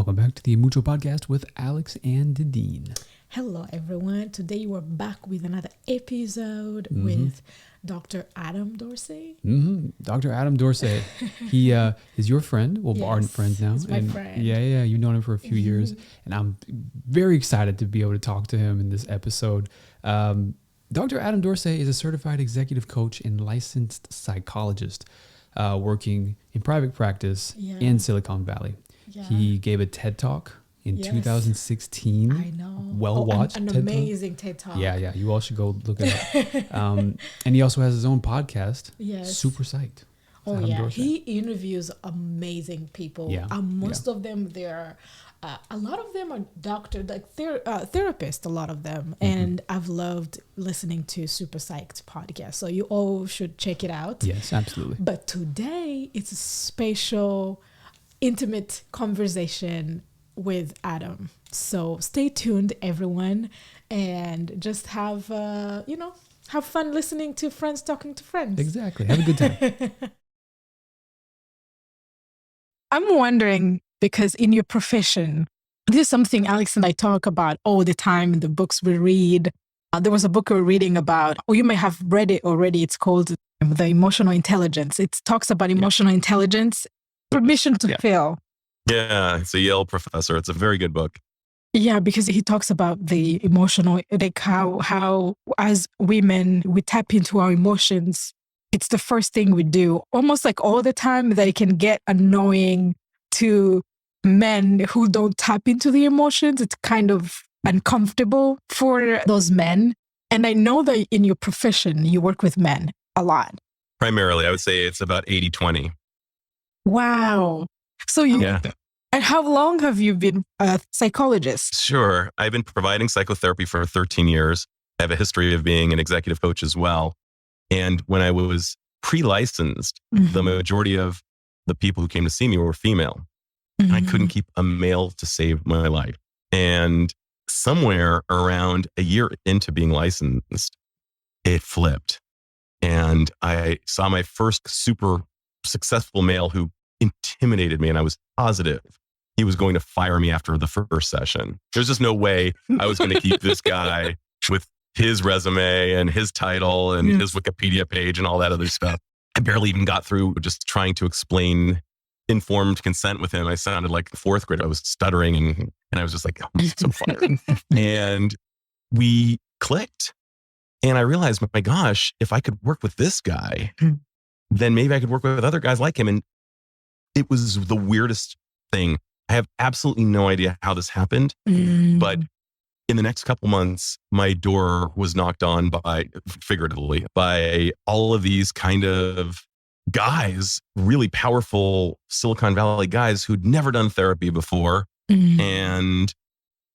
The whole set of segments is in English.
Welcome back to the Umuco podcast with Alex and Dydine. Hello, everyone. Today we're back with another episode with Dr. Adam Dorsay. Dr. Adam Dorsay. He is your friend. Well, Yes, aren't friends now. he's my friend. Yeah. You've known him for a few years. And I'm very excited to be able to talk to him in this episode. Dr. Adam Dorsay is a certified executive coach and licensed psychologist working in private practice in Silicon Valley. Yeah. He gave a TED Talk in 2016. I know. Well watched. An amazing TED Talk. Yeah. You all should go look it up. And he also has his own podcast. Yes. Super Psyched. Oh, yeah. Dorsay. He interviews amazing people. Yeah. Most of them, they're... a lot of them are doctors, like therapists, a lot of them. And I've loved listening to Super Psyched podcast. So you all should check it out. Yes, absolutely. But today it's a special, intimate conversation with Adam. So stay tuned, everyone, and just have fun listening to friends talking to friends. Exactly. Have a good time. I'm wondering, because in your profession, this is something Alex and I talk about all the time in the books we read. There was a book we were reading about, or you may have read it already. It's called The Emotional Intelligence. It talks about emotional intelligence, permission to feel. Yeah, it's a Yale professor. It's a very good book. Yeah, because he talks about the emotional, like how as women, we tap into our emotions. It's the first thing we do, almost like all the time, that it can get annoying to men who don't tap into the emotions. It's kind of uncomfortable for those men. And I know that in your profession, you work with men a lot. Primarily, I would say it's about 80-20. Wow. So and how long have you been a psychologist? Sure. I've been providing psychotherapy for 13 years. I have a history of being an executive coach as well. And when I was pre-licensed, the majority of the people who came to see me were female. And I couldn't keep a male to save my life. And somewhere around a year into being licensed, it flipped. And I saw my first super successful male who intimidated me, and I was positive he was going to fire me after the first session. There's just no way I was going to keep this guy with his resume and his title and his Wikipedia page and all that other stuff. I barely even got through just trying to explain informed consent with him. I sounded like the fourth grader. I was stuttering and I was just like, oh, I'm so fired. And we clicked. And I realized, my gosh, if I could work with this guy, then maybe I could work with other guys like him. And it was the weirdest thing. I have absolutely no idea how this happened, but in the next couple months, my door was knocked on figuratively, by all of these kind of guys, really powerful Silicon Valley guys who'd never done therapy before. And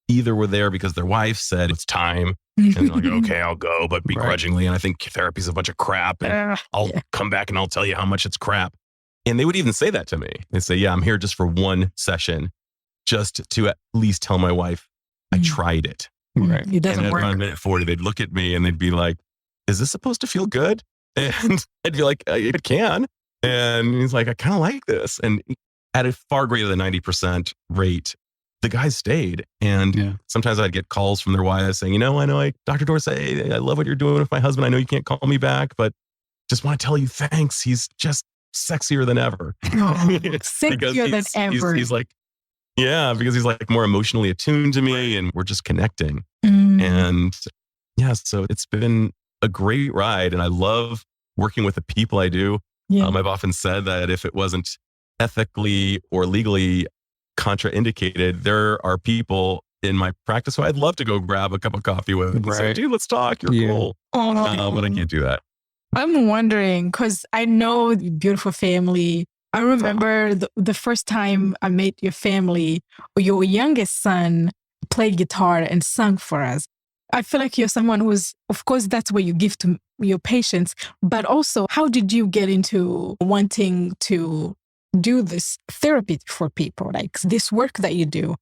either were there because their wife said it's time. And they're like, okay, I'll go, but begrudgingly. And I think therapy's a bunch of crap. And I'll come back and I'll tell you how much it's crap. And they would even say that to me. They'd say, yeah, I'm here just for one session, just to at least tell my wife I tried it. Right. It doesn't work. And at minute 40, they'd look at me and they'd be like, is this supposed to feel good? And I'd be like, it can. And he's like, I kind of like this. And at a far greater than 90% rate, the guys stayed. And sometimes I'd get calls from their wives saying, Dr. Dorsay, I love what you're doing with my husband. I know you can't call me back, but just want to tell you thanks. He's just sexier than ever. Sexier than ever. He's like, because he's like more emotionally attuned to me and we're just connecting. And so it's been a great ride. And I love working with the people I do. I've often said that if it wasn't ethically or legally contraindicated, there are people in my practice who I'd love to go grab a cup of coffee with and say, dude, let's talk. You're cool. But I can't do that. I'm wondering, because I know your beautiful family. I remember the first time I met your family, your youngest son played guitar and sang for us. I feel like you're someone who's, of course, that's what you give to your patients, but also how did you get into wanting to do this therapy for people, like this work that you do?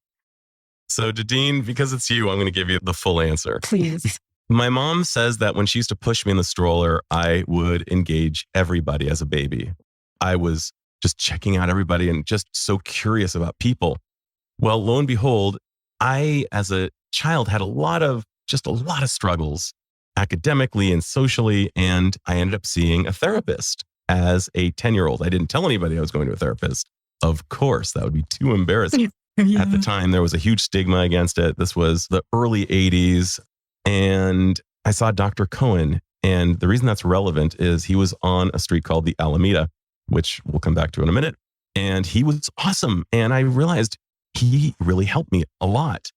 So Dydine, because it's you, I'm going to give you the full answer. Please. My mom says that when she used to push me in the stroller, I would engage everybody as a baby. I was just checking out everybody and just so curious about people. Well, lo and behold, I, as a child, had a lot of struggles academically and socially. And I ended up seeing a therapist as a 10-year-old. I didn't tell anybody I was going to a therapist. Of course, that would be too embarrassing. Yeah. At the time, there was a huge stigma against it. This was the early 80s. And I saw Dr. Cohen. And the reason that's relevant is he was on a street called the Alameda, which we'll come back to in a minute. And he was awesome. And I realized he really helped me a lot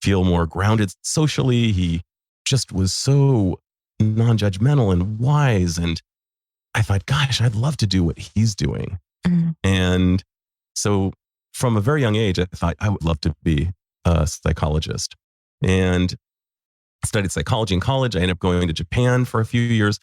feel more grounded socially. He just was so non-judgmental and wise. And I thought, gosh, I'd love to do what he's doing. Mm-hmm. And so from a very young age, I thought I would love to be a psychologist. And I studied psychology in college. I ended up going to Japan for a few years.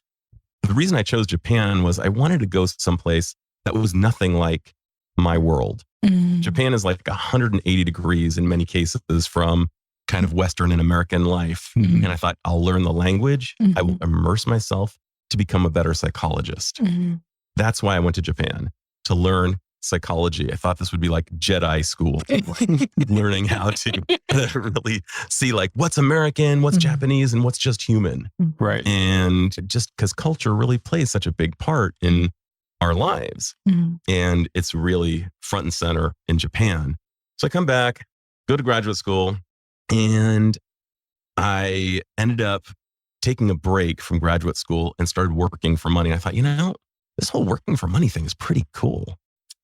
The reason I chose Japan was I wanted to go someplace that was nothing like my world. Mm. Japan is like 180 degrees in many cases from kind of Western and American life. Mm-hmm. And I thought, I'll learn the language. Mm-hmm. I will immerse myself to become a better psychologist. Mm-hmm. That's why I went to Japan, to learn psychology. I thought this would be like Jedi school, learning how to really see like what's American, what's Mm-hmm. Japanese, and what's just human. Right. And just because culture really plays such a big part in our lives. Mm-hmm. And it's really front and center in Japan. So I come back, go to graduate school, and I ended up taking a break from graduate school and started working for money. I thought, this whole working for money thing is pretty cool.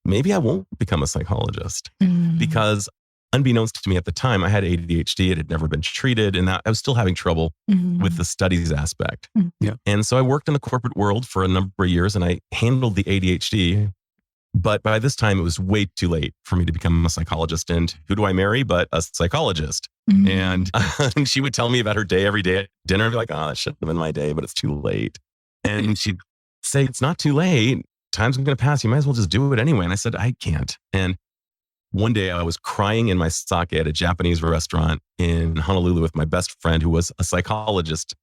Maybe I won't become a psychologist Mm-hmm. because unbeknownst to me at the time, I had ADHD. It had never been treated. And I was still having trouble Mm-hmm. with the studies aspect. Mm. Yeah. And so I worked in the corporate world for a number of years and I handled the ADHD. But by this time, it was way too late for me to become a psychologist. And who do I marry but a psychologist? Mm-hmm. And she would tell me about her day every day at dinner. I'd be like, oh, that shouldn't have been my day, but it's too late. And she'd say, it's not too late. Time's going to pass. You might as well just do it anyway. And I said, I can't. And one day I was crying in my sake at a Japanese restaurant in Honolulu with my best friend who was a psychologist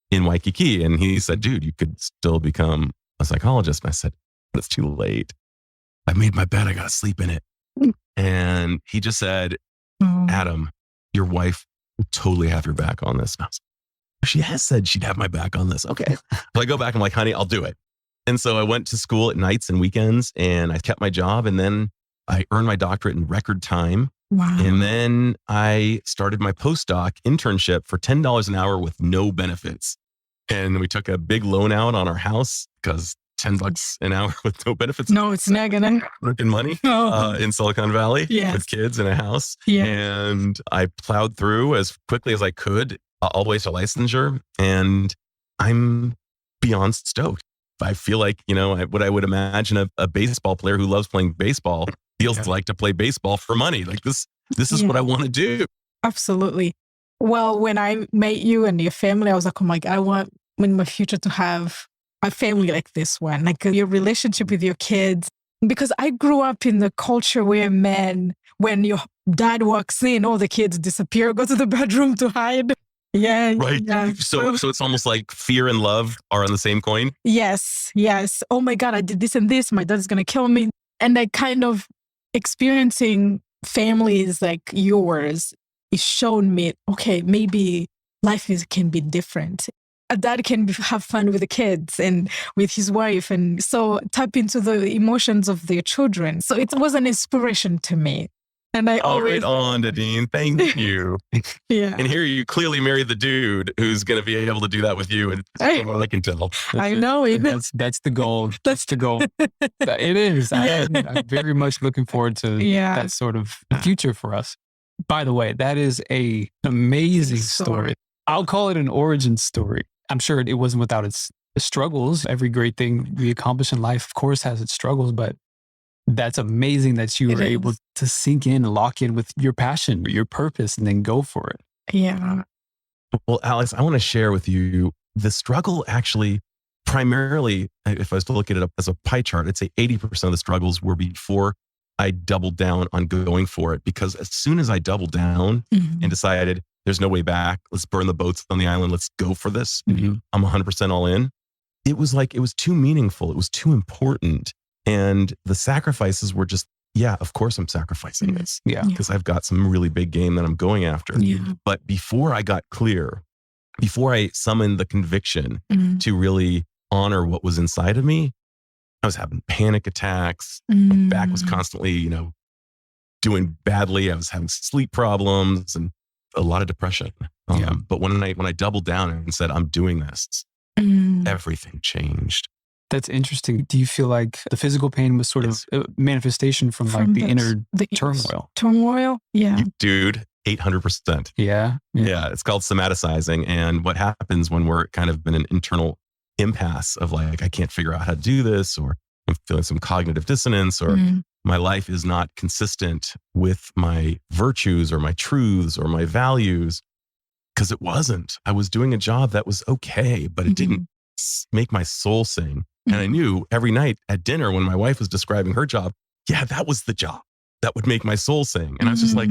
in Waikiki. And he said, dude, you could still become a psychologist. And I said, but it's too late. I made my bed. I got to sleep in it. And he just said, Adam, your wife will totally have your back on this. And I was like, she has said she'd have my back on this. Okay. So I go back. I'm like, honey, I'll do it. And so I went to school at nights and weekends and I kept my job. And then I earned my doctorate in record time. Wow. And then I started my postdoc internship for $10 an hour with no benefits. And we took a big loan out on our house because $10 an hour with no benefits. No, it's not gonna Making money Oh. in Silicon Valley Yes. with kids in a house. Yeah. And I plowed through as quickly as I could all the way to licensure. And I'm beyond stoked. I feel like, what I would imagine a baseball player who loves playing baseball feels like to play baseball for money. Like this is what I want to do. Absolutely. Well, when I met you and your family, I was like, oh my God, I want in my future to have a family like this one, like your relationship with your kids. Because I grew up in the culture where when your dad walks in, all the kids disappear, go to the bedroom to hide. Yeah. Right. Yeah. So it's almost like fear and love are on the same coin. Yes. Oh my God, I did this and this. My dad's going to kill me. And I kind of experiencing families like yours, it showed me, okay, maybe life can be different. A dad can have fun with the kids and with his wife. And so tap into the emotions of their children. So it was an inspiration to me. And I always... Right on, Dydine. Thank you. Yeah. And here you clearly married the dude who's going to be able to do that with you. And Hey. from what I can tell. I know it. That's the goal. That's the goal. It is. I'm very much looking forward to that sort of future for us. By the way, that is an amazing story. I'll call it an origin story. I'm sure it wasn't without its struggles. Every great thing we accomplish in life, of course, has its struggles, but that's amazing that you were able to sink in and lock in with your passion, your purpose, and then go for it. Yeah. Well, Alex, I want to share with you the struggle actually primarily, if I was to look at it up as a pie chart, I'd say 80% of the struggles were before I doubled down on going for it. Because as soon as I doubled down and decided there's no way back, let's burn the boats on the island, let's go for this, I'm 100% all in. It was too meaningful. It was too important. And the sacrifices were just yeah, of course I'm sacrificing this. Yeah. Because I've got some really big game that I'm going after. Yeah. But before I got clear, before I summoned the conviction to really honor what was inside of me, I was having panic attacks. My back was constantly, doing badly. I was having sleep problems and a lot of depression. But one night when I doubled down and said, I'm doing this, everything changed. That's interesting. Do you feel like the physical pain was sort of a manifestation from like the inner turmoil? Turmoil? Yeah. Dude, 800%. Yeah. Yeah. It's called somaticizing. And what happens when we're kind of in an internal impasse of like, I can't figure out how to do this, or I'm feeling some cognitive dissonance, or my life is not consistent with my virtues or my truths or my values, because it wasn't. I was doing a job that was okay, but it didn't make my soul sing. And I knew every night at dinner when my wife was describing her job, yeah, that was the job that would make my soul sing. And I was just like,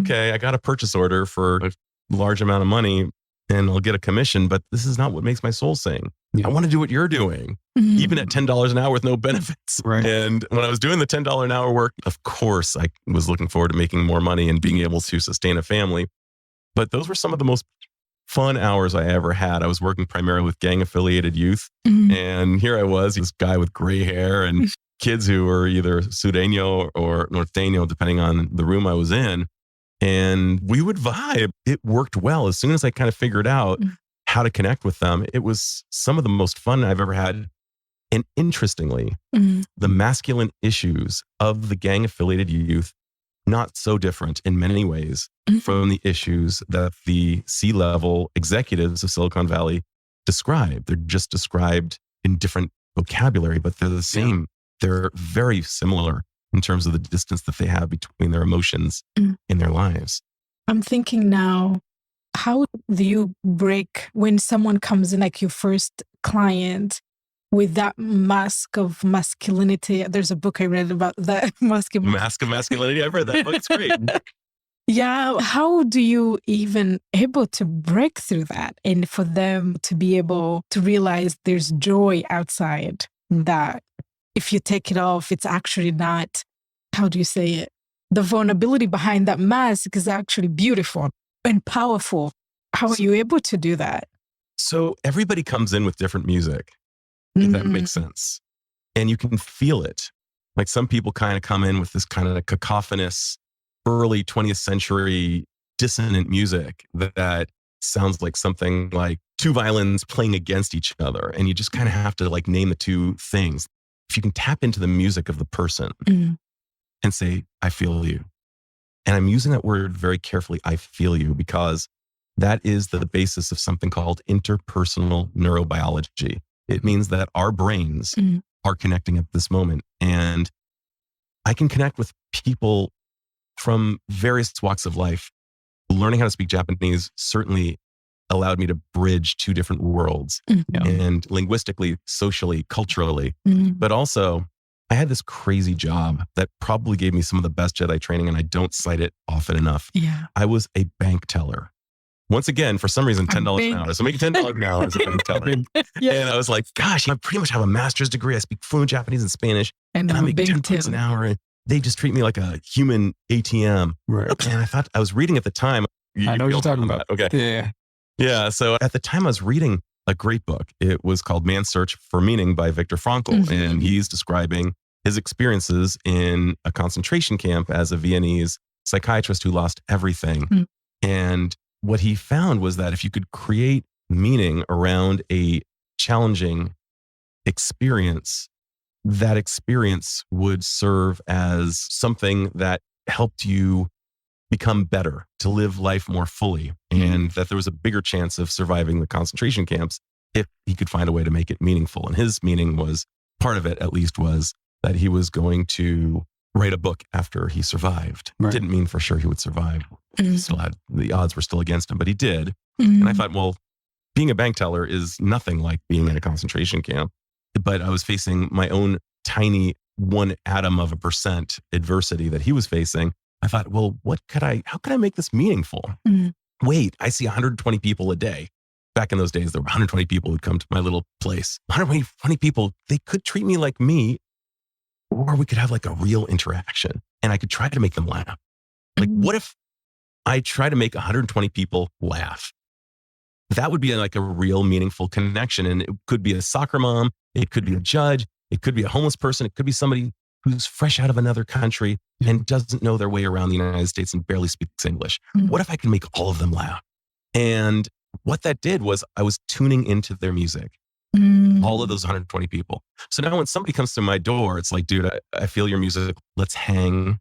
okay, I got a purchase order for a large amount of money and I'll get a commission, but this is not what makes my soul sing. I want to do what you're doing, even at $10 an hour with no benefits. Right. And when I was doing the $10 an hour work, of course, I was looking forward to making more money and being able to sustain a family. But those were some of the most fun hours I ever had. I was working primarily with gang affiliated youth. And here I was, this guy with gray hair and kids who were either Sureño or Norteño, depending on the room I was in. And we would vibe. It worked well. As soon as I kind of figured out how to connect with them, it was some of the most fun I've ever had. And interestingly, the masculine issues of the gang affiliated youth, not so different in many ways from the issues that the C-level executives of Silicon Valley describe. They're just described in different vocabulary, but they're the same. They're very similar in terms of the distance that they have between their emotions in their lives. I'm thinking now, how do you break when someone comes in, like your first client, with that mask of masculinity? There's a book I read about that mask of Masculinity. I've read that book. It's great. Yeah. How do you even able to break through that and for them to be able to realize there's joy outside, that if you take it off, it's actually not, how do you say it? The vulnerability behind that mask is actually beautiful and powerful. How are you able to do that? So everybody comes in with different music, if that makes sense. And you can feel it. Like some people kind of come in with this kind of cacophonous, early 20th century dissonant music that sounds like something like two violins playing against each other. And you just kind of have to like name the two things. If you can tap into the music of the person and say, I feel you. And I'm using that word very carefully, I feel you, because that is the basis of something called interpersonal neurobiology. It means that our brains are connecting at this moment. And I can connect with people from various walks of life. Learning how to speak Japanese certainly allowed me to bridge two different worlds, and linguistically, socially, culturally. But also, I had this crazy job that probably gave me some of the best Jedi training, and I don't cite it often enough. I was a bank teller. Once again, for some reason, $10 an hour. So making $10 an hour as a bank teller. And I was like, gosh, I pretty much have a master's degree. I speak fluent Japanese and Spanish, and I make $10 an hour. And they just treat me like a human ATM. Right. And I thought, I was reading at the time. I know what you're talking about. Okay. Yeah. So at the time I was reading a great book. It was called Man's Search for Meaning by Viktor Frankl. And he's describing his experiences in a concentration camp as a Viennese psychiatrist who lost everything. And what he found was that if you could create meaning around a challenging experience, that experience would serve as something that helped you become better, to live life more fully, and that there was a bigger chance of surviving the concentration camps if he could find a way to make it meaningful. And his meaning was, part of it at least, was that he was going to write a book after he survived. Didn't mean for sure he would survive. He still had, the odds were still against him, but he did. And I thought, well, being a bank teller is nothing like being in a concentration camp. But I was facing my own tiny 0.1% adversity that he was facing. I thought, well, how could I make this meaningful? Wait, I see 120 people a day. Back in those days, there were 120 people who'd come to my little place. 120 people, they could treat me like me Or we could have like a real interaction and I could try to make them laugh. Like, what if I try to make 120 people laugh? That would be like a real meaningful connection. And it could be a soccer mom. It could be a judge. It could be a homeless person. It could be somebody who's fresh out of another country and doesn't know their way around the United States and barely speaks English. What if I can make all of them laugh? And what that did was I was tuning into their music, all of those 120 people. So now when somebody comes to my door, it's like, dude, I feel your music. Let's hang.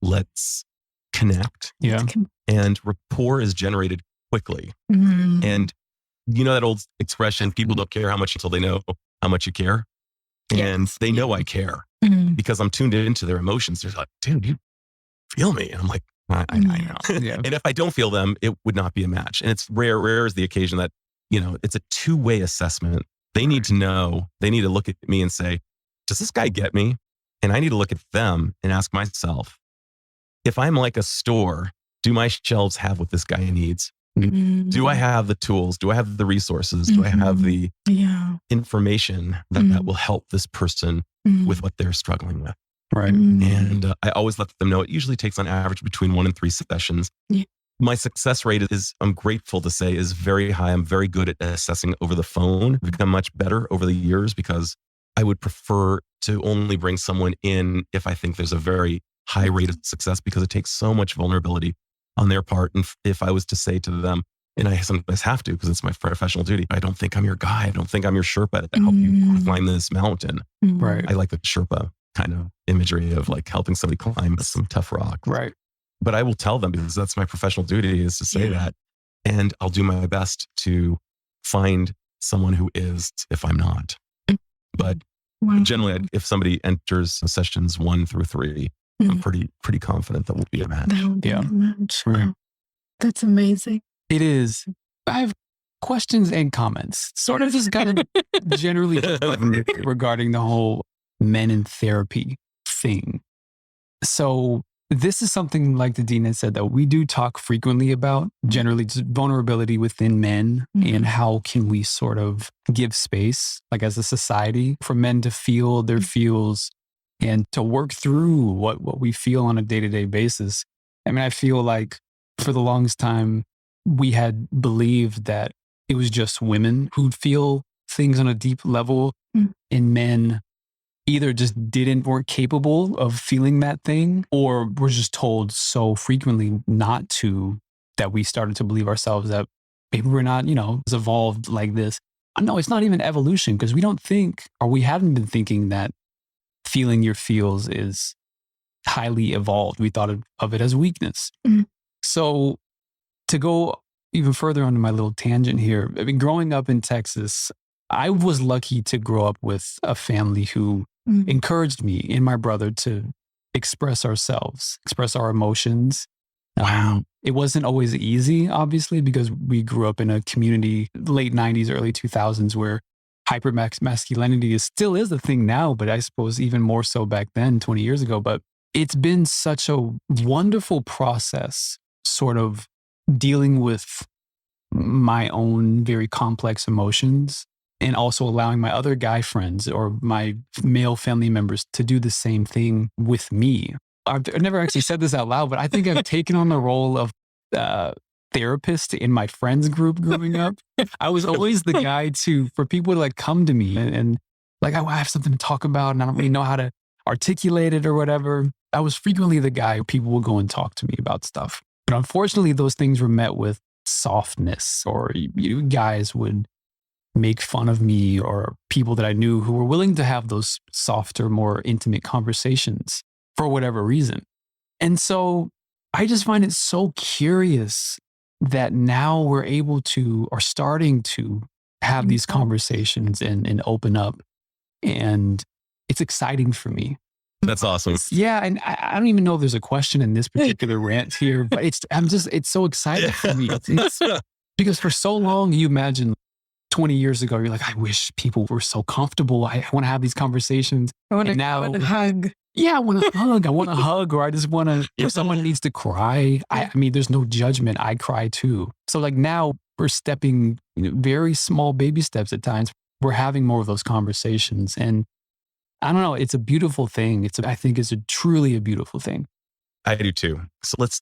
Let's connect. Yeah. And rapport is generated quickly. And you know that old expression, people don't care how much until they know how much you care. And they know I care because I'm tuned into their emotions. They're like, dude, you feel me. And I'm like, I know. And if I don't feel them, it would not be a match. And it's rare is the occasion that, you know, it's a two-way assessment. They need to know, they need to look at me and say, does this guy get me? And I need to look at them and ask myself, if I'm like a store, do my shelves have what this guy needs? Do I have the tools? Do I have the resources? Do I have the information that will help this person with what they're struggling with? Right. And I always let them know it usually takes on average between 1 and 3 sessions. My success rate is, I'm grateful to say, is very high. I'm very good at assessing over the phone. I've become much better over the years because I would prefer to only bring someone in if I think there's a very high rate of success, because it takes so much vulnerability on their part. And if I was to say to them, and I sometimes have to because it's my professional duty, I don't think I'm your guy. I don't think I'm your Sherpa to help you climb this mountain. Right. I like the Sherpa kind of imagery of like helping somebody climb some tough rock. Right. But I will tell them, because that's my professional duty, is to say that. And I'll do my best to find someone who is, if I'm not. But generally, if somebody enters sessions 1 through 3, I'm pretty confident that will be a match. That will be a match. Right. Wow. That's amazing. It is. I have questions and comments, sort of just kind of generally regarding the whole men in therapy thing. So this is something, like Dydine had said, that we do talk frequently about, generally just vulnerability within men and how can we sort of give space, like as a society, for men to feel their feels and to work through what we feel on a day-to-day basis. I mean, I feel like for the longest time, we had believed that it was just women who'd feel things on a deep level, and men either just weren't capable of feeling that thing, or were just told so frequently not to, that we started to believe ourselves that maybe we're not, as evolved like this. No, it's not even evolution, because we don't think, or we haven't been thinking, that feeling your feels is highly evolved. We thought of it as weakness. So to go even further onto my little tangent here, I mean, growing up in Texas, I was lucky to grow up with a family who encouraged me and my brother to express ourselves, express our emotions. Wow. It wasn't always easy, obviously, because we grew up in a community, late 90s, early 2000s, where hyper-masculinity still is a thing now, but I suppose even more so back then, 20 years ago. But it's been such a wonderful process, sort of dealing with my own very complex emotions, and also allowing my other guy friends or my male family members to do the same thing with me. I've never actually said this out loud, but I think I've taken on the role of therapist in my friends group growing up. I was always the guy for people to like come to me and like, I have something to talk about and I don't really know how to articulate it or whatever. I was frequently the guy people would go and talk to me about stuff. But unfortunately, those things were met with softness, or guys would make fun of me, or people that I knew who were willing to have those softer, more intimate conversations for whatever reason. And so I just find it so curious that now we're able to, or starting to have these conversations and open up. And it's exciting for me. That's awesome. Yeah. And I don't even know if there's a question in this particular rant here, but it's so exciting for me. It's because for so long, you imagine 20 years ago, you're like, I wish people were so comfortable. I want to have these conversations. I want to hug. Yeah, I want to hug. I want to hug, or I just want to, if someone needs to cry, I mean, there's no judgment. I cry too. So like now we're stepping very small baby steps at times. We're having more of those conversations. And I don't know. It's a beautiful thing. I think it's truly a beautiful thing. I do too. So let's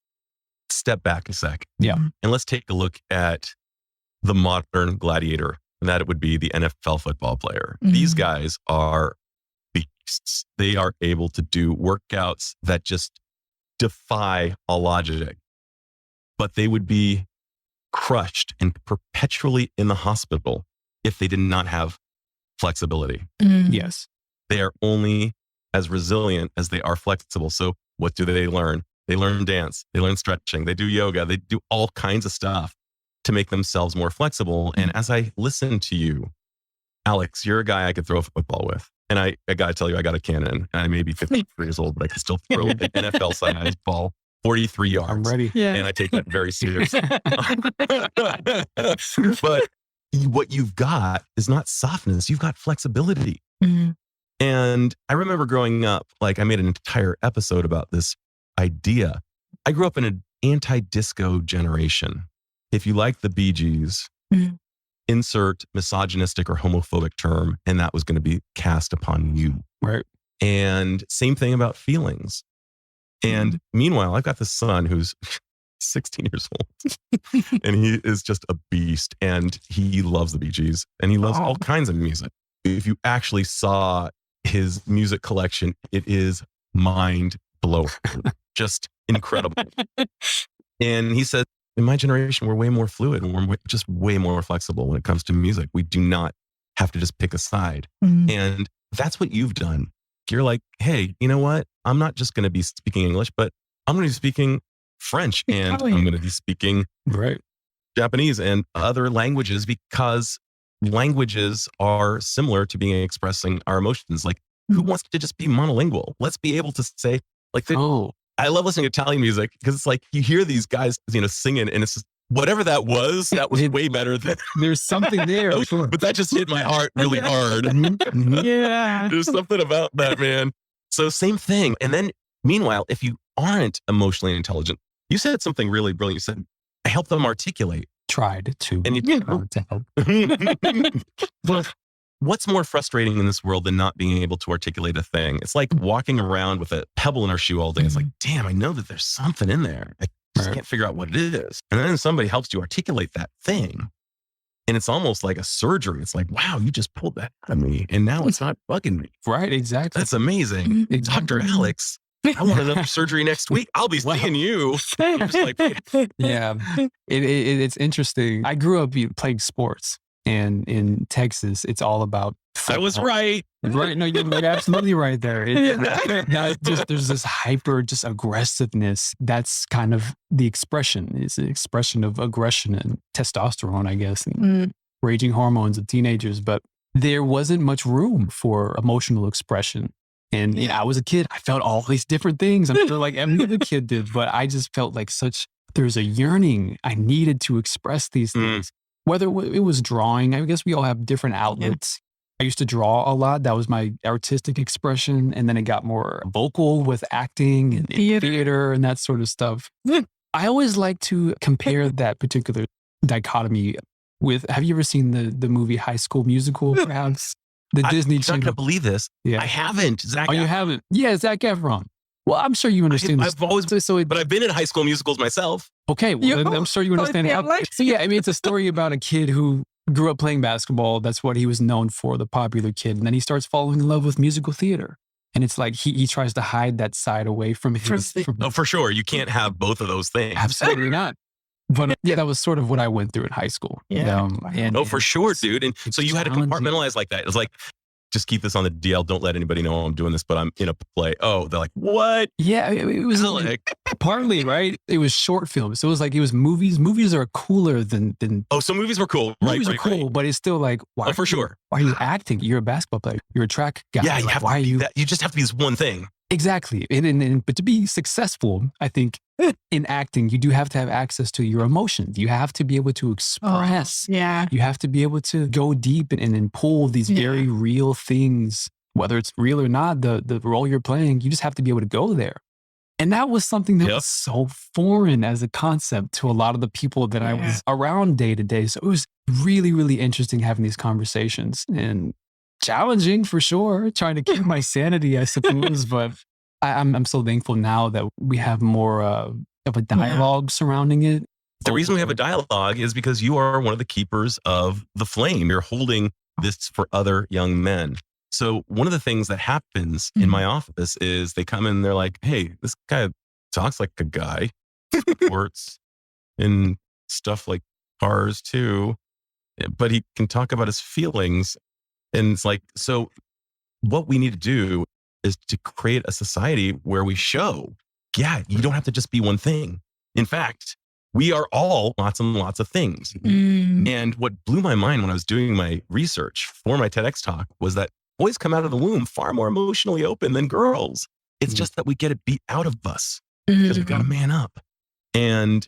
step back a sec. Yeah. And let's take a look at the modern gladiator, and that it would be the NFL football player. These guys are beasts. They are able to do workouts that just defy all logic, but they would be crushed and perpetually in the hospital if they did not have flexibility. Yes. They are only as resilient as they are flexible. So what do they learn? They learn dance, they learn stretching, they do yoga, they do all kinds of stuff to make themselves more flexible. And as I listen to you, Alex, you're a guy I could throw a football with. And I got to tell you, I got a cannon. I may be 53 years old, but I can still throw an NFL-sized ball 43 yards. I'm ready. Yeah. And I take that very seriously. But what you've got is not softness. You've got flexibility. And I remember growing up, like I made an entire episode about this idea. I grew up in an anti-disco generation. If you like the Bee Gees, insert misogynistic or homophobic term, and that was going to be cast upon you. Right. And same thing about feelings. And meanwhile, I've got this son who's 16 years old and he is just a beast, and he loves the Bee Gees and he loves all kinds of music. If you actually saw his music collection, it is mind blowing, just incredible. And he said, in my generation, we're way more fluid and we're just way more flexible when it comes to music. We do not have to just pick a side. And that's what you've done. You're like, hey, you know what? I'm not just going to be speaking English, but I'm going to be speaking French, and I'm going to be speaking Japanese and other languages, because languages are similar to being expressing our emotions. Like, who wants to just be monolingual? Let's be able to say, like, I love listening to Italian music because it's like you hear these guys, singing, and it's just, whatever that was way better than. There's something there. But that just hit my heart really hard. Yeah. There's something about that, man. So same thing. And then meanwhile, if you aren't emotionally intelligent, you said something really brilliant. You said, I help them articulate. Tried to. And to help. But what's more frustrating in this world than not being able to articulate a thing? It's like walking around with a pebble in our shoe all day. It's like, damn, I know that there's something in there. I just can't figure out what it is. And then somebody helps you articulate that thing. And it's almost like a surgery. It's like, wow, you just pulled that out of me. And now it's not bugging me. Right, exactly. That's amazing. Dr. Alex, I want another surgery next week. I'll be seeing you. I'm just like, yeah, it's interesting. I grew up playing sports, and in Texas, it's all about football. I was right. Right. No, you're absolutely right there. There's this hyper, just aggressiveness. That's kind of the expression. It's an expression of aggression and testosterone, I guess, and raging hormones of teenagers. But there wasn't much room for emotional expression. And I was a kid. I felt all these different things. I'm sure like every other kid did, but I just felt like there's a yearning. I needed to express these things. Whether it was drawing, I guess we all have different outlets. I used to draw a lot. That was my artistic expression. And then it got more vocal with acting and theater and that sort of stuff. I always like to compare that particular dichotomy with, have you ever seen the movie High School Musical, perhaps? The Disney Channel. I'm not going to believe this. Yeah. I haven't. You haven't? Yeah, Zac Efron. Well, I'm sure you understand this. I've always, but I've been in high school musicals myself. Okay, well, I'm sure you understand how. So yeah, I mean, it's a story about a kid who grew up playing basketball. That's what he was known for, the popular kid. And then he starts falling in love with musical theater. And it's like he tries to hide that side away from his. For sure. You can't have both of those things. Absolutely not. But yeah, that was sort of what I went through in high school. Yeah. For sure, dude. And so you had to compartmentalize like that. It was like, just keep this on the DL. Don't let anybody know I'm doing this, but I'm in a play. Oh, they're like, what? Yeah, it was like partly, right? It was short films. So it was movies. Movies are cooler than. Oh, so movies were cool. Movies are cool, but it's still like, why? For sure. Why are you acting? You're a basketball player. You're a track guy. Yeah, like, why are you? You just have to be this one thing. Exactly. But to be successful, I think in acting, you do have to have access to your emotions. You have to be able to express. You have to be able to go deep and pull these very real things, whether it's real or not, the role you're playing, you just have to be able to go there. And that was something that was so foreign as a concept to a lot of the people that I was around day to day. So it was really, really interesting having these conversations. And challenging for sure, trying to keep my sanity, I suppose. But I'm so thankful now that we have more of a dialogue surrounding it. The reason we have a dialogue is because you are one of the keepers of the flame. You're holding this for other young men. So one of the things that happens in my office is they come in and they're like, hey, this guy talks like a guy, sports and stuff like cars too, but he can talk about his feelings. And it's like, so what we need to do is to create a society where we show, yeah, you don't have to just be one thing. In fact, we are all lots and lots of things. And what blew my mind when I was doing my research for my TEDx talk was that boys come out of the womb far more emotionally open than girls. It's just that we get it beat out of us because we've got to man up. And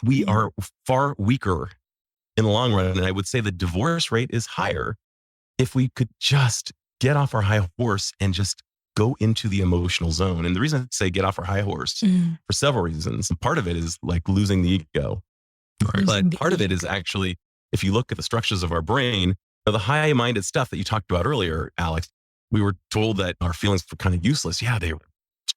we are far weaker in the long run. And I would say the divorce rate is higher if we could just get off our high horse and just go into the emotional zone. And the reason I say get off our high horse for several reasons. And part of it is like losing the ego. But part of it is actually, if you look at the structures of our brain, the high-minded stuff that you talked about earlier, Alex, we were told that our feelings were kind of useless. Yeah, they were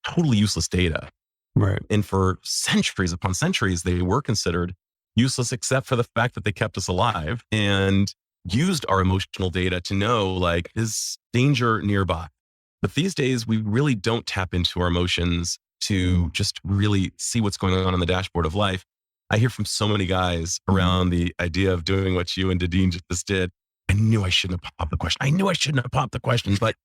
totally useless data. Right. And for centuries upon centuries, they were considered useless except for the fact that they kept us alive and used our emotional data to know, like, is danger nearby? But these days, we really don't tap into our emotions to just really see what's going on the dashboard of life. I hear from so many guys around the idea of doing what you and Dydine just did. I knew I shouldn't have popped the question. I knew I shouldn't have popped the question, but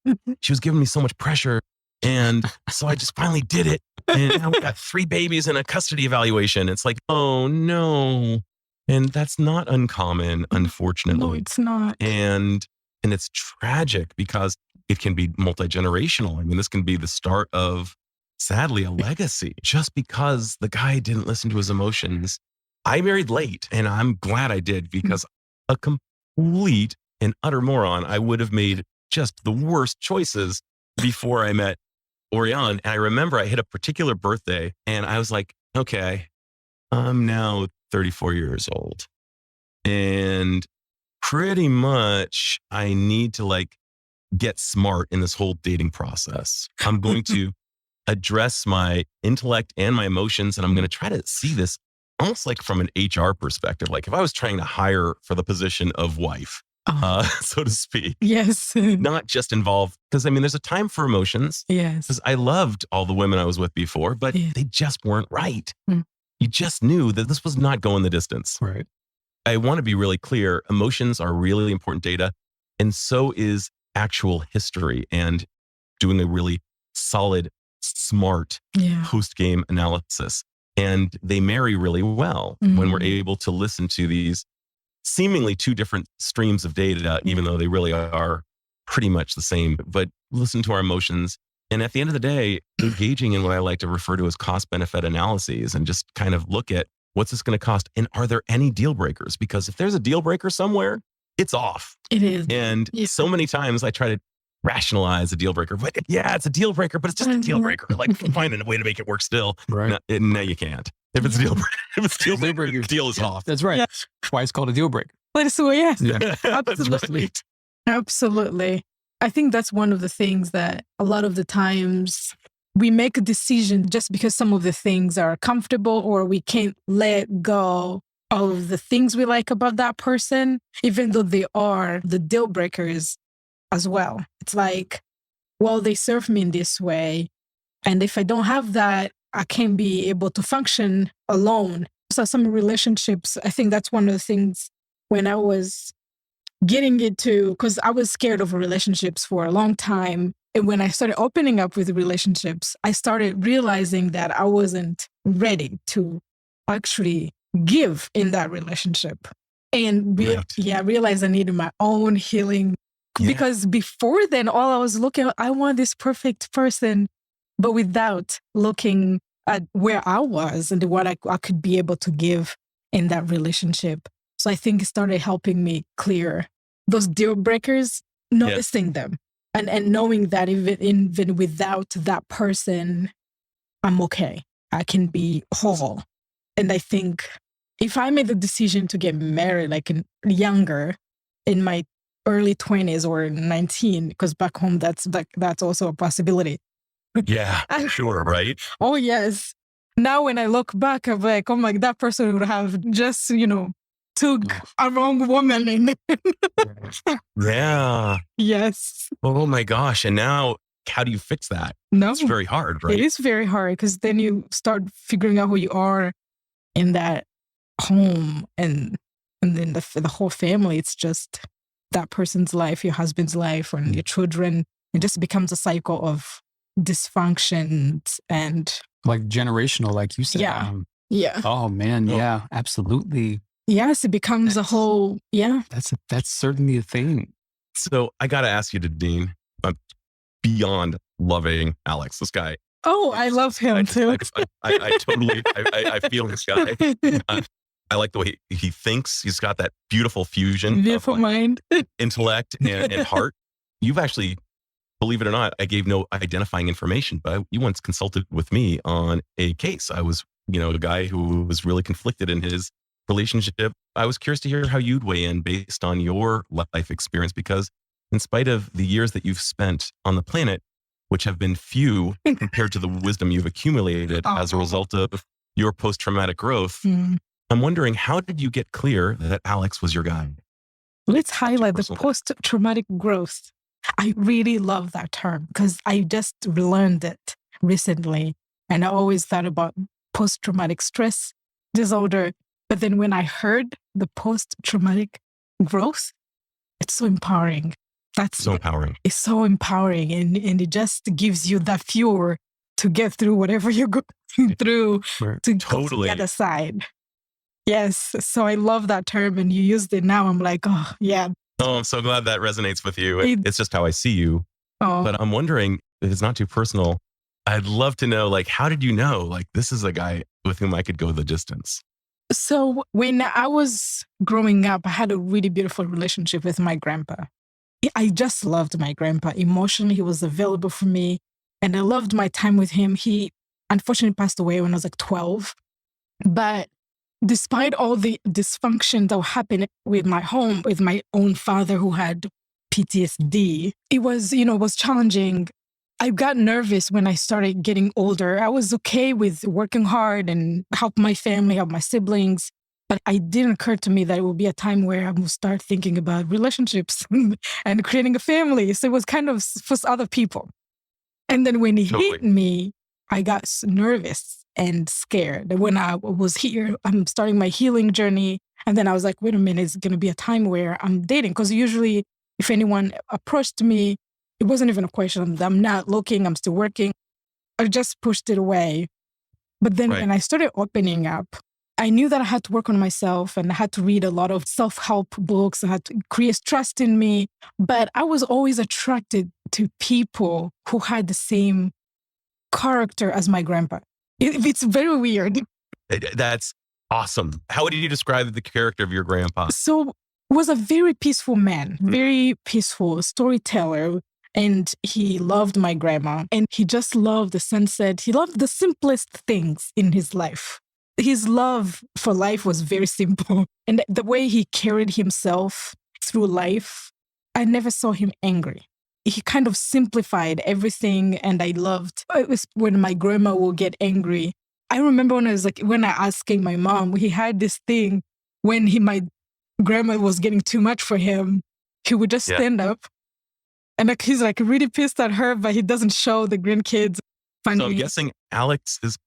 she was giving me so much pressure. And so I just finally did it. And now we got 3 babies and a custody evaluation. It's like, oh no. And that's not uncommon, unfortunately. No, it's not. And it's tragic because it can be multi-generational. I mean, this can be the start of, sadly, a legacy just because the guy didn't listen to his emotions. I married late and I'm glad I did because a complete and utter moron, I would have made just the worst choices before I met Orion. And I remember I hit a particular birthday and I was like, okay, I'm now 34 years old. And pretty much I need to like get smart in this whole dating process. I'm going to address my intellect and my emotions. And I'm going to try to see this almost like from an HR perspective. Like if I was trying to hire for the position of wife, so to speak. Yes. Not just involved, because I mean, there's a time for emotions. Yes. Because I loved all the women I was with before, but they just weren't right. You just knew that this was not going the distance. Right. I want to be really clear. Emotions are really important data. And so is actual history and doing a really solid, smart post-game analysis. And they marry really well when we're able to listen to these seemingly 2 different streams of data, even though they really are pretty much the same, but listen to our emotions. And at the end of the day, engaging in what I like to refer to as cost-benefit analyses and just kind of look at what's this going to cost? And are there any deal breakers? Because if there's a deal breaker somewhere, it's off. It is. And so many times I try to rationalize a deal breaker, but yeah, it's a deal breaker, but it's just a deal breaker. Like find a way to make it work still. Right. No, you can't. If it's a deal breaker, the deal is off. That's right. That's why it's called a deal breaker. Yes. Yeah. Absolutely. Right. Absolutely. I think that's one of the things that a lot of the times we make a decision just because some of the things are comfortable or we can't let go of the things we like about that person, even though they are the deal breakers as well. It's like, well, they serve me in this way. And if I don't have that, I can't be able to function alone. So some relationships, I think that's one of the things when I was getting into, because I was scared of relationships for a long time. And when I started opening up with relationships, I started realizing that I wasn't ready to actually give in that relationship. And realized I needed my own healing. Because before then, all I was looking at, I want this perfect person, but without looking at where I was and what I could be able to give in that relationship. So I think it started helping me clear those deal breakers, noticing them and knowing that even without that person, I'm okay. I can be whole. And I think if I made the decision to get married, like younger, in my early 20s or 19, because back home that's also a possibility. Yeah, sure, right? Oh yes. Now when I look back, I'm like, oh my, that person would have just, took a wrong woman in. Yeah. Yes. Oh my gosh. And now how do you fix that? No, It's very hard, right? it is very hard, because then you start figuring out who you are in that home, and then the whole family. It's just that person's life, your husband's life, and your children. It just becomes a cycle of dysfunction and Like generational, like you said. Yeah. Yeah. Oh man, yeah, absolutely. Yes, it becomes a whole, That's certainly a thing. So I got to ask you, Dydine, I'm beyond loving Alex, this guy. Oh, I love him too. I totally, I feel this guy. I like the way he thinks. He's got that beautiful fusion Beautiful of mind. intellect and heart. You've actually, believe it or not, I gave no identifying information, but you once consulted with me on a case. I was, a guy who was really conflicted in his relationship. I was curious to hear how you'd weigh in based on your life experience, because in spite of the years that you've spent on the planet, which have been few compared to the wisdom you've accumulated as a result of your post-traumatic growth, I'm wondering, how did you get clear that Alex was your guy? Let's highlight the post-traumatic growth. I really love that term, because I just relearned it recently. And I always thought about post-traumatic stress disorder. But then when I heard the post-traumatic growth, it's so empowering. That's so empowering. It's so empowering. And it just gives you that fuel to get through whatever you're going through to go to the other side. Yes. So I love that term, and you used it now. I'm like, oh, yeah. Oh, I'm so glad that resonates with you. It's just how I see you. Oh. But I'm wondering, if it's not too personal, I'd love to know, how did you know, this is a guy with whom I could go the distance? So when I was growing up, I had a really beautiful relationship with my grandpa. I just loved my grandpa. Emotionally, he was available for me, and I loved my time with him. He unfortunately passed away when I was 12. But despite all the dysfunction that happened with my home, with my own father who had PTSD, it was challenging. I got nervous when I started getting older. I was okay with working hard and help my family, help my siblings. But it didn't occur to me that it would be a time where I would start thinking about relationships and creating a family. So it was kind of for other people. And then when he hit me, I got nervous and scared. When I was here, I'm starting my healing journey. And then I was like, wait a minute, it's going to be a time where I'm dating. Because usually if anyone approached me, it wasn't even a question. I'm not looking, I'm still working. I just pushed it away. But then when I started opening up, I knew that I had to work on myself, and I had to read a lot of self-help books. I had to create trust in me. But I was always attracted to people who had the same character as my grandpa. It's very weird. That's awesome. How would you describe the character of your grandpa? So was a very peaceful man, very peaceful storyteller. And he loved my grandma, and he just loved the sunset. He loved the simplest things in his life. His love for life was very simple. And the way he carried himself through life, I never saw him angry. He kind of simplified everything, and I loved it was when my grandma would get angry. I remember when I asking my mom, he had this thing when my grandma was getting too much for him, he would just stand up. And he's really pissed at her, but he doesn't show the grandkids. So I'm guessing Alex is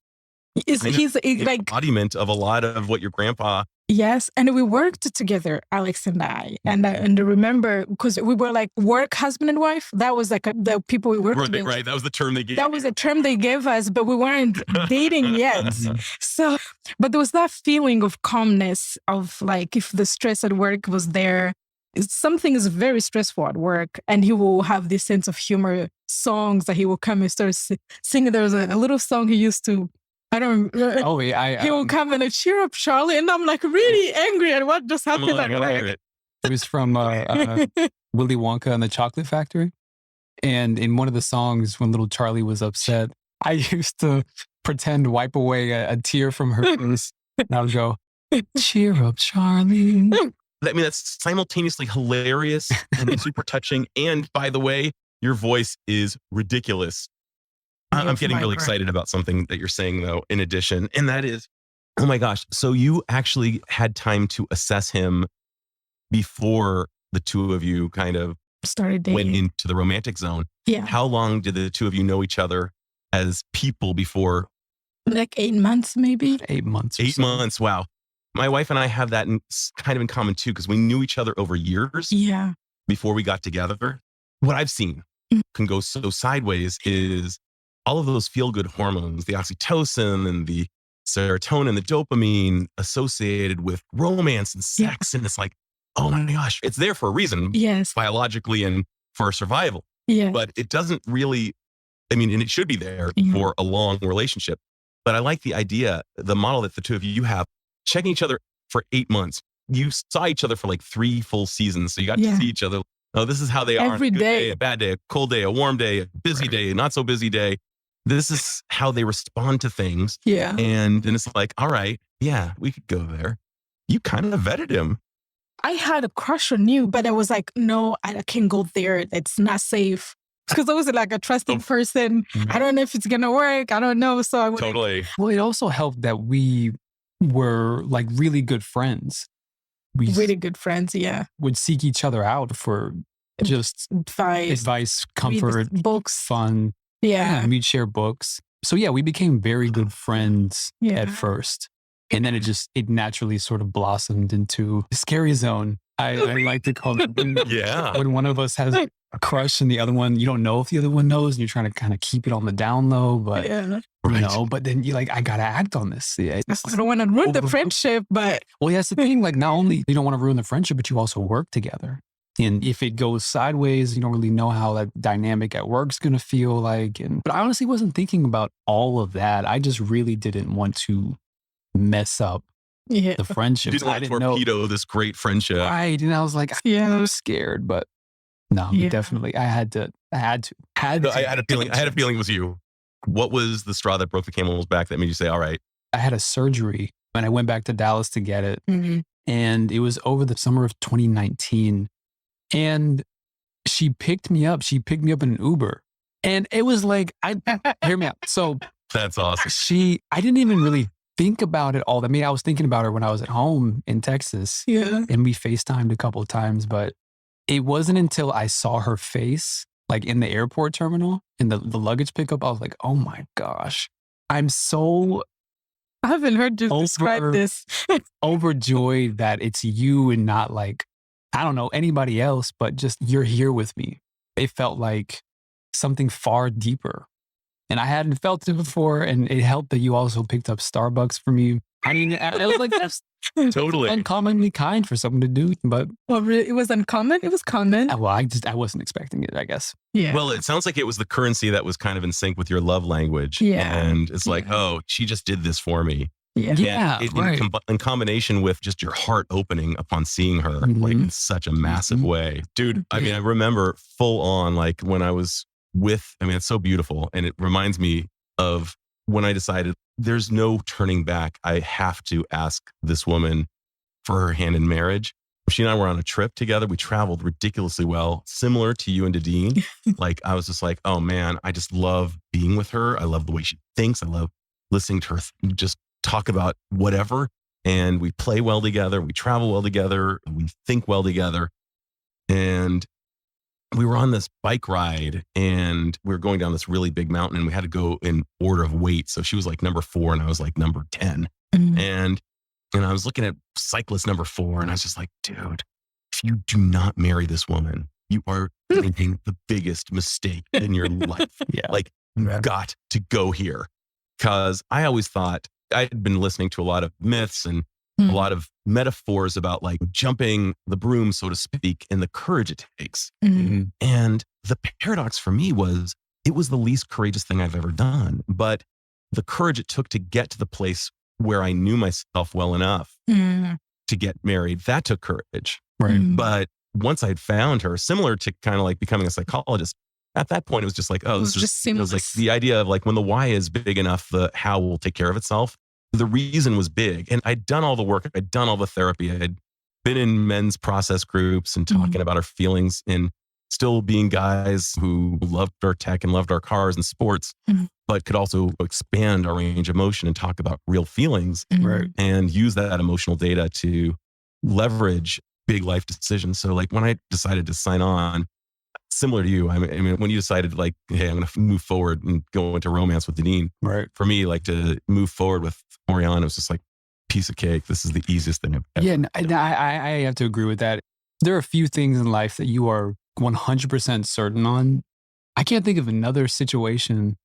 he's embodiment of a lot of what your grandpa. Yes, and we worked together, Alex and I. And I remember, because we were work husband and wife. That was the people we worked with. Right, that was the term they gave. That was the term they gave us, but we weren't dating yet. So, but there was that feeling of calmness of if the stress at work was there. Something is very stressful at work, and he will have this sense of humor, songs that he will come and start singing. There was a little song he used to, I don't remember. Oh, yeah. He will come and cheer up Charlie, and I'm really angry at what just happened at work. It was from Willy Wonka and the Chocolate Factory. And in one of the songs, when little Charlie was upset, I used to pretend wipe away a tear from her face. And I would go, cheer up, Charlie. I mean, that's simultaneously hilarious and super touching. And by the way, your voice is ridiculous. I'm getting really excited about something that you're saying, though, in addition. And that is, oh my gosh. So you actually had time to assess him before the two of you kind of started dating, went into the romantic zone. Yeah. How long did the two of you know each other as people before? Like 8 months, maybe. 8 months. 8 months. Wow. My wife and I have that kind of in common too, because we knew each other over years. Yeah. Before we got together. What I've seen can go so sideways is all of those feel-good hormones, the oxytocin and the serotonin, the dopamine associated with romance and sex. And it's like, oh my gosh, it's there for a reason. Yes. Biologically and for survival. Yeah. But it doesn't really, I mean, and it should be there for a long relationship. But I like the idea, the model that the two of you have, checking each other for 8 months. You saw each other for like 3 full seasons. So you got to see each other. Oh, this is how they are. Every day. A bad day, a cold day, a warm day, a busy day, a not so busy day. This is how they respond to things. Yeah. And it's like, all right, yeah, we could go there. You kind of vetted him. I had a crush on you, but I was like, no, I can't go there. It's not safe. Because I was like a trusted person. I don't know if it's going to work. I don't know. So I would. Totally. Well, it also helped that we were like really good friends. We really good friends, yeah. Would seek each other out for just advice, comfort, books, fun. Yeah. We'd share books. So yeah, we became very good friends at first. And then it naturally sort of blossomed into a scary zone. I like to call it when one of us has a crush and the other one, you don't know if the other one knows and you're trying to kind of keep it on the down low, but you know, but then you're like, I got to act on this. Yeah, I don't want to ruin the friendship, but. Well, that's the thing. Like, not only you don't want to ruin the friendship, but you also work together. And if it goes sideways, you don't really know how that dynamic at work's going to feel like. But I honestly wasn't thinking about all of that. I just really didn't want to mess up the friendship. You didn't want to torpedo this great friendship. Right. And I was like, I was scared, but no, definitely. I had to. I had a feeling it was you. What was the straw that broke the camel's back that made you say, all right? I had a surgery and I went back to Dallas to get it. Mm-hmm. And it was over the summer of 2019. And she picked me up. She picked me up in an Uber. And it was like, hear me out. So that's awesome. I didn't even really think about it all. I mean, I was thinking about her when I was at home in Texas. Yeah. And we FaceTimed a couple of times, but it wasn't until I saw her face, like in the airport terminal, in the luggage pickup, I was like, oh my gosh, I'm so... I haven't heard you describe this. Overjoyed that it's you and not like, I don't know, anybody else, but just you're here with me. It felt like something far deeper. And I hadn't felt it before. And it helped that you also picked up Starbucks for me. I mean, it was like, that's totally uncommonly kind for someone to do. But it was uncommon? It was common? Well, I wasn't expecting it, I guess. Yeah. Well, it sounds like it was the currency that was kind of in sync with your love language. Yeah. And it's like, oh, she just did this for me. Yeah. In combination with just your heart opening upon seeing her, like in such a massive way. Dude, I mean, I remember full on, like when I was it's so beautiful. And it reminds me of when I decided there's no turning back. I have to ask this woman for her hand in marriage. She and I were on a trip together. We traveled ridiculously well, similar to you and Dydine. Like, I was just like, oh man, I just love being with her. I love the way she thinks. I love listening to her just talk about whatever. And we play well together. We travel well together. We think well together. And we were on this bike ride and we were going down this really big mountain and we had to go in order of weight. So she was like number 4 and I was like number 10. Mm-hmm. And I was looking at cyclist number 4 and I was just like, dude, if you do not marry this woman, you are making the biggest mistake in your life. Like, you've got to go here. Because I always thought, I had been listening to a lot of myths and a lot of metaphors about like jumping the broom, so to speak, and the courage it takes. Mm-hmm. And the paradox for me was, it was the least courageous thing I've ever done. But the courage it took to get to the place where I knew myself well enough to get married, that took courage. Right. But once I had found her, similar to kind of like becoming a psychologist, at that point, it was just like, oh, this is just seamless. It was like the idea of like when the why is big enough, the how will take care of itself. The reason was big. And I'd done all the work. I'd done all the therapy. I had been in men's process groups and talking about our feelings and still being guys who loved our tech and loved our cars and sports, but could also expand our range of motion and talk about real feelings and use that emotional data to leverage big life decisions. So like when I decided to sign on, similar to you, I mean, when you decided like, hey, I'm going to move forward and go into romance with Dydine, for me, like to move forward with Umunyana was just like piece of cake. This is the easiest thing I've ever done. I have to agree with that. There are a few things in life that you are 100% certain on. I can't think of another situation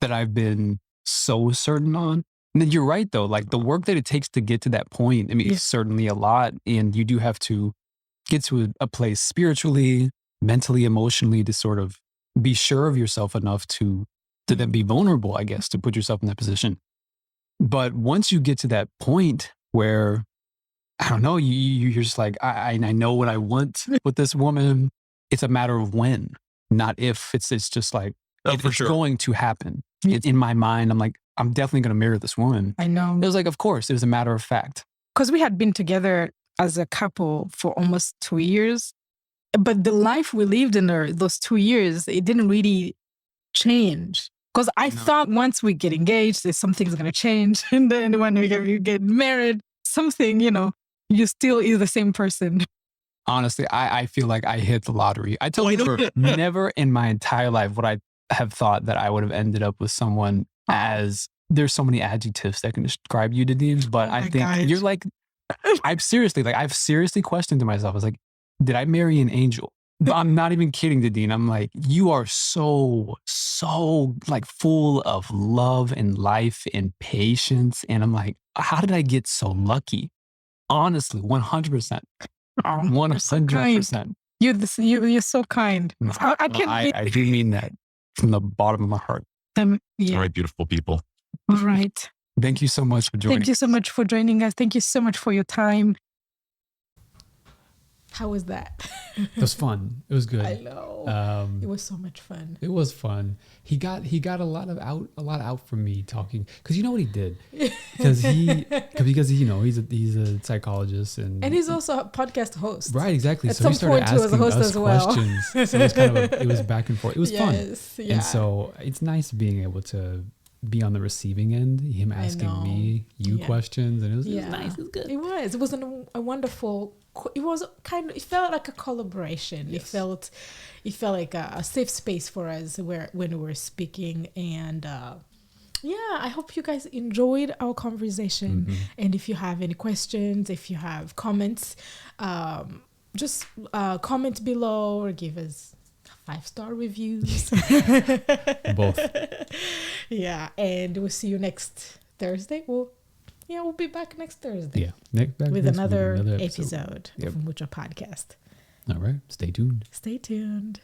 that I've been so certain on. And then you're right though, like the work that it takes to get to that point, I mean, it's certainly a lot. And you do have to get to a place spiritually, mentally, emotionally to sort of be sure of yourself enough to then be vulnerable, I guess, to put yourself in that position. But once you get to that point where, I don't know, you're just like, I know what I want with this woman. It's a matter of when, not if. It's just like, it's going to happen. It's in my mind. I'm like, I'm definitely going to marry this woman. I know. It was like, of course, it was a matter of fact. Because we had been together as a couple for almost 2 years. But the life we lived in those 2 years, it didn't really change. Because I thought once we get engaged, something's going to change. And then when we get married, something, you still is the same person. Honestly, I feel like I hit the lottery. I tell you, never in my entire life would I have thought that I would have ended up with someone as, there's so many adjectives that can describe you, Dydine, but I think you're like, I've seriously questioned to myself. I was like, did I marry an angel? I'm not even kidding, Dydine. I'm like, you are so like full of love and life and patience. And I'm like, how did I get so lucky? Honestly, 100%. 100%. You're so kind. I do mean that from the bottom of my heart. All right, beautiful people. All right. Thank you so much for joining. Thank you so much for joining us. Thank you so much for your time. How was that? It was fun. It was good. I know. It was so much fun. It was fun. He got a lot out from me talking, because you know what he did, because he's a psychologist and he's also a podcast host. Right, exactly. At so he started asking us well. questions. So it was kind of it was back and forth. It was fun. Yeah. And so it's nice being able to be on the receiving end, him asking you questions, and it was nice. It was good. It was a wonderful. It was it felt like a collaboration. Yes. It felt like a safe space for us when we were speaking. And I hope you guys enjoyed our conversation. Mm-hmm. And if you have any questions, if you have comments, just comment below or give us 5-star reviews. Both. Yeah, and we'll see you next Thursday. We'll be back next Thursday. Yeah, with another episode of Umuco Podcast. All right, stay tuned. Stay tuned.